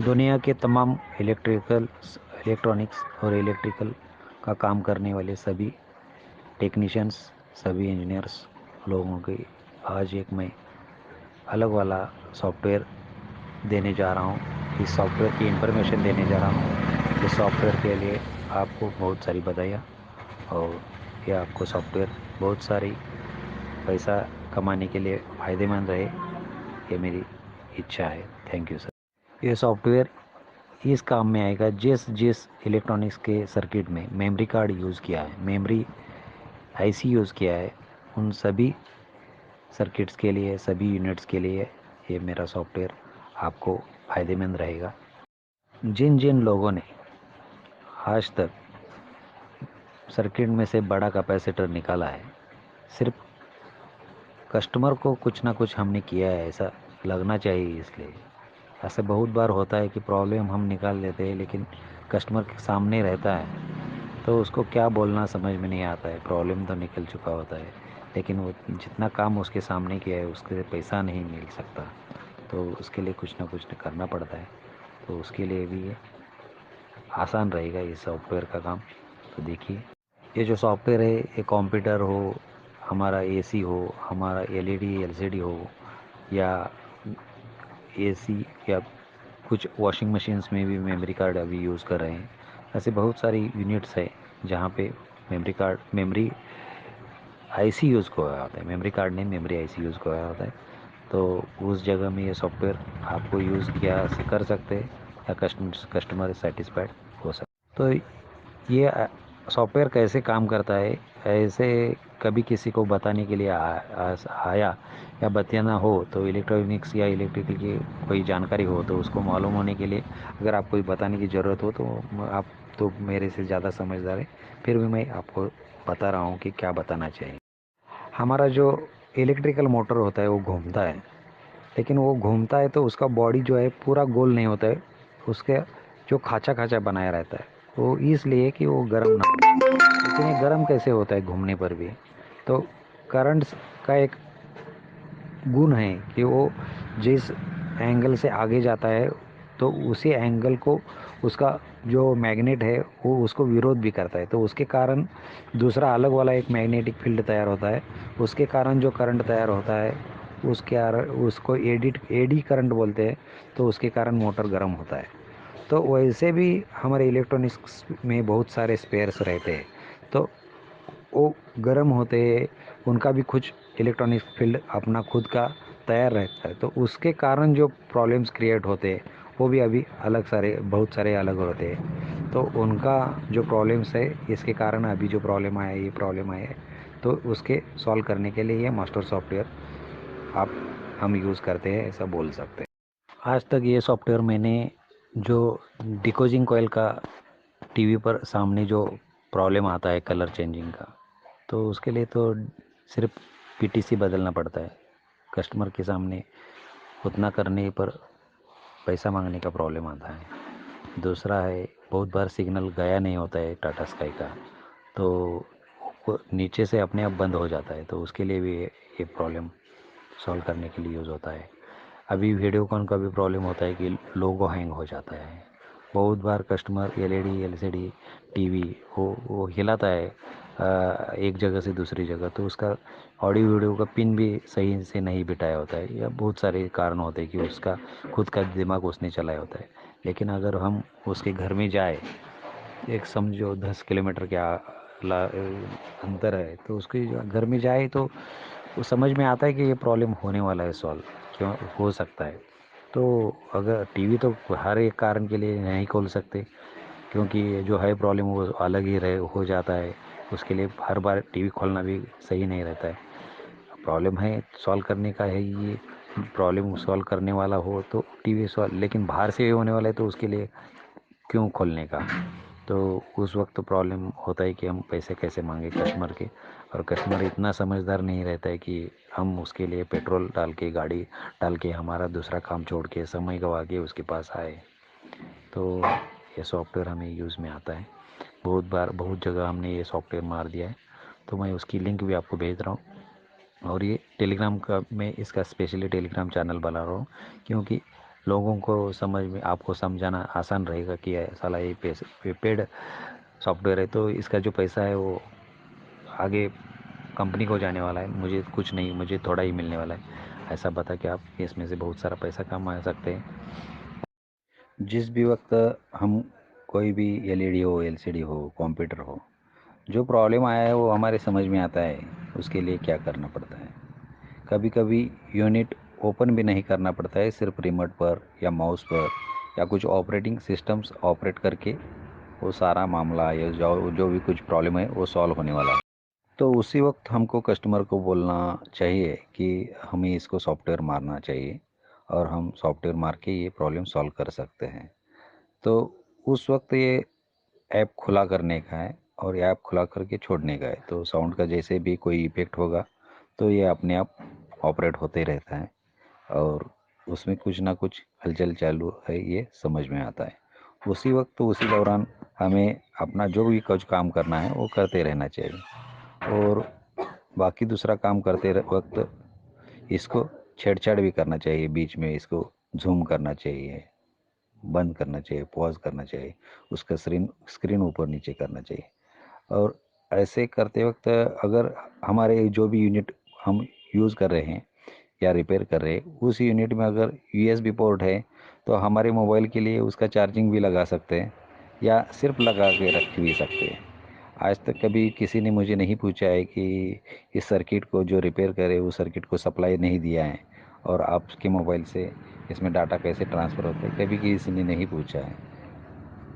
दुनिया के तमाम इलेक्ट्रॉनिक्स और इलेक्ट्रिकल का काम करने वाले सभी टेक्नीशियंस, सभी इंजीनियर्स लोगों की आज एक मैं अलग वाला सॉफ्टवेयर देने जा रहा हूँ। इस सॉफ्टवेयर की इंफॉर्मेशन देने जा रहा हूँ। इस सॉफ्टवेयर के लिए आपको बहुत सारी बधाइयाँ, और ये आपको सॉफ्टवेयर बहुत सारी पैसा कमाने के लिए फ़ायदेमंद रहे, ये मेरी इच्छा है। Thank you sir. ये सॉफ्टवेयर इस काम में आएगा जिस जिस इलेक्ट्रॉनिक्स के सर्किट में मेमोरी कार्ड यूज़ किया है, मेमोरी आईसी यूज़ किया है, उन सभी सर्किट्स के लिए, सभी यूनिट्स के लिए ये मेरा सॉफ्टवेयर आपको फ़ायदेमंद रहेगा। जिन जिन लोगों ने आज तक सर्किट में से बड़ा कैपेसिटर निकाला है, सिर्फ कस्टमर को कुछ ना कुछ हमने किया है ऐसा लगना चाहिए। इसलिए ऐसे बहुत बार होता है कि प्रॉब्लम हम निकाल लेते हैं, लेकिन कस्टमर के सामने रहता है तो उसको क्या बोलना समझ में नहीं आता है। प्रॉब्लम तो निकल चुका होता है, लेकिन वो जितना काम उसके सामने किया है उसके लिए पैसा नहीं मिल सकता, तो उसके लिए कुछ ना कुछ करना पड़ता है। तो उसके लिए भी ये आसान रहेगा ये सॉफ्टवेयर का काम। तो देखिए, ये जो सॉफ्टवेयर है, ये कंप्यूटर हो, हमारा एसी हो, हमारा एलईडी एलसीडी हो, या एसी, या कुछ वॉशिंग मशीन्स में भी मेमोरी कार्ड अभी यूज़ कर रहे हैं। ऐसे बहुत सारी यूनिट्स है जहाँ पे मेमोरी आईसी यूज़ किया होता है, मेमोरी कार्ड नहीं, मेमोरी आईसी यूज़ किया होता है। तो उस जगह में ये सॉफ्टवेयर आपको यूज़ किया कर सकते हैं, या कस्टमर सेटिस्फाइड हो सकता। तो ये सॉफ्टवेयर कैसे काम करता है, ऐसे कभी किसी को बताने के लिए आया या बताना हो, तो इलेक्ट्रॉनिक्स या इलेक्ट्रिकल की कोई जानकारी हो तो उसको मालूम होने के लिए अगर आपको बताने की ज़रूरत हो तो आप तो मेरे से ज़्यादा समझदार है, फिर भी मैं आपको बता रहा हूँ कि क्या बताना चाहिए। हमारा जो इलेक्ट्रिकल मोटर होता है वो घूमता है, लेकिन वो घूमता है तो उसका बॉडी जो है पूरा गोल नहीं होता है, उसके जो खाँचा खाँचा बनाया रहता है, वो इसलिए कि वो गर्म ना हो। लेकिन ये गर्म कैसे होता है घूमने पर भी? तो करंट का एक गुण है कि वो जिस एंगल से आगे जाता है तो उसी एंगल को उसका जो मैग्नेट है वो उसको विरोध भी करता है, तो उसके कारण दूसरा अलग वाला एक मैग्नेटिक फील्ड तैयार होता है। उसके कारण जो करंट तैयार होता है उसको एडी करंट बोलते हैं। तो उसके कारण मोटर गर्म होता है। तो वैसे भी हमारे इलेक्ट्रॉनिक्स में बहुत सारे स्पेयर्स रहते हैं, तो वो गर्म होते हैं, उनका भी कुछ इलेक्ट्रॉनिक फील्ड अपना खुद का तैयार रहता है, तो उसके कारण जो प्रॉब्लम्स क्रिएट होते हैं वो भी अभी बहुत सारे अलग होते हैं। तो उनका जो प्रॉब्लम्स है, इसके कारण अभी जो प्रॉब्लम आया है, तो उसके सॉल्व करने के लिए ये मास्टर सॉफ्टवेयर आप हम यूज़ करते हैं, ऐसा बोल सकते हैं। आज तक ये सॉफ्टवेयर मैंने जो डिकोजिंग कॉइल का टीवी पर सामने जो प्रॉब्लम आता है कलर चेंजिंग का, तो उसके लिए तो सिर्फ पीटीसी बदलना पड़ता है। कस्टमर के सामने उतना करने पर पैसा मांगने का प्रॉब्लम आता है। दूसरा है, बहुत बार सिग्नल गया नहीं होता है टाटा स्काई का, तो वो नीचे से अपने आप बंद हो जाता है, तो उसके लिए भी ये प्रॉब्लम सॉल्व करने के लिए यूज़ होता है। अभी वीडियोकॉन का भी प्रॉब्लम होता है कि लोगो हैंग हो जाता है। बहुत बार कस्टमर एलईडी एलसीडी टीवी वो हिलाता है एक जगह से दूसरी जगह, तो उसका ऑडियो वीडियो का पिन भी सही से नहीं बिठाया होता है, या बहुत सारे कारण होते हैं कि उसका खुद का दिमाग उसने चलाया होता है। लेकिन अगर हम उसके घर में जाए, एक समझो 10 किलोमीटर के अंतर है, तो उसके घर में जाए तो वो समझ में आता है कि ये प्रॉब्लम होने वाला है सॉल्व, क्यों हो सकता है। तो अगर टीवी तो हर एक कारण के लिए नहीं खोल सकते, क्योंकि जो है प्रॉब्लम वो अलग ही रहे हो जाता है। उसके लिए हर बार टीवी खोलना भी सही नहीं रहता है। प्रॉब्लम है सॉल्व करने का है, ये प्रॉब्लम सॉल्व करने वाला हो तो टीवी सॉल्व, लेकिन बाहर से होने वाला है तो उसके लिए क्यों खोलने का। तो उस वक्त तो प्रॉब्लम होता है कि हम पैसे कैसे मांगे कस्टमर के, और कस्टमर इतना समझदार नहीं रहता है कि हम उसके लिए पेट्रोल डाल के, गाड़ी डाल के, हमारा दूसरा काम छोड़ के, समय गवा के उसके पास आए। तो ये सॉफ्टवेयर हमें यूज़ में आता है। बहुत बार बहुत जगह हमने ये सॉफ्टवेयर मार दिया है, तो मैं उसकी लिंक भी आपको भेज रहा हूँ। और ये टेलीग्राम का मैं इसका स्पेशली टेलीग्राम चैनल बना रहा हूँ, क्योंकि लोगों को समझ में, आपको समझाना आसान रहेगा कि साला ये पैसे पेड सॉफ्टवेयर है, तो इसका जो पैसा है वो आगे कंपनी को जाने वाला है, मुझे कुछ नहीं, मुझे थोड़ा ही मिलने वाला है। ऐसा बता के आप इसमें से बहुत सारा पैसा कमा सकते हैं। जिस भी वक्त हम कोई भी एलईडी हो, एलसीडी हो, कंप्यूटर हो, जो प्रॉब्लम आया है वो हमारे समझ में आता है उसके लिए क्या करना पड़ता है। कभी कभी यूनिट ओपन भी नहीं करना पड़ता है, सिर्फ रिमोट पर या माउस पर या कुछ ऑपरेटिंग सिस्टम्स ऑपरेट करके वो सारा मामला या जो जो भी कुछ प्रॉब्लम है वो सॉल्व होने वाला है। तो उसी वक्त हमको कस्टमर को बोलना चाहिए कि हमें इसको सॉफ्टवेयर मारना चाहिए और हम सॉफ्टवेयर मार के ये प्रॉब्लम सॉल्व कर सकते हैं। तो उस वक्त ये ऐप खुला करने का है और ये ऐप खुला करके छोड़ने का है। तो साउंड का जैसे भी कोई इफेक्ट होगा तो ये अपने आप ऑपरेट होते रहता है और उसमें कुछ ना कुछ हलचल चालू है ये समझ में आता है। उसी वक्त उसी दौरान हमें अपना जो भी कुछ काम करना है वो करते रहना चाहिए और बाकी दूसरा काम करते वक्त इसको छेड़छाड़ भी करना चाहिए, बीच में इसको जूम करना चाहिए, बंद करना चाहिए, पॉज करना चाहिए, उसका स्क्रीन स्क्रीन ऊपर नीचे करना चाहिए। और ऐसे करते वक्त अगर हमारे जो भी यूनिट हम यूज़ कर रहे हैं या रिपेयर कर रहे हैं उस यूनिट में अगर यूएसबी पोर्ट है तो हमारे मोबाइल के लिए उसका चार्जिंग भी लगा सकते हैं या सिर्फ लगा के रख भी सकते हैं। आज तक कभी किसी ने मुझे नहीं पूछा है कि इस सर्किट को जो रिपेयर करे उस सर्किट को सप्लाई नहीं दिया है और आपके मोबाइल से इसमें डाटा कैसे ट्रांसफ़र होता है, कभी किसी ने नहीं पूछा है।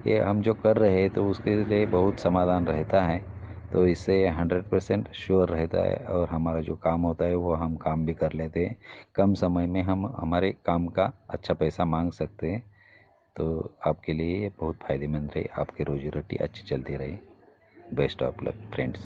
ये हम जो कर रहे हैं तो उसके लिए बहुत समाधान रहता है। तो इससे 100% श्योर रहता है और हमारा जो काम होता है वो हम काम भी कर लेते हैं। कम समय में हम हमारे काम का अच्छा पैसा मांग सकते हैं। तो आपके लिए ये बहुत फ़ायदेमंद रहे, आपकी रोजी रोटी अच्छी चलती रहे। Best of luck friends.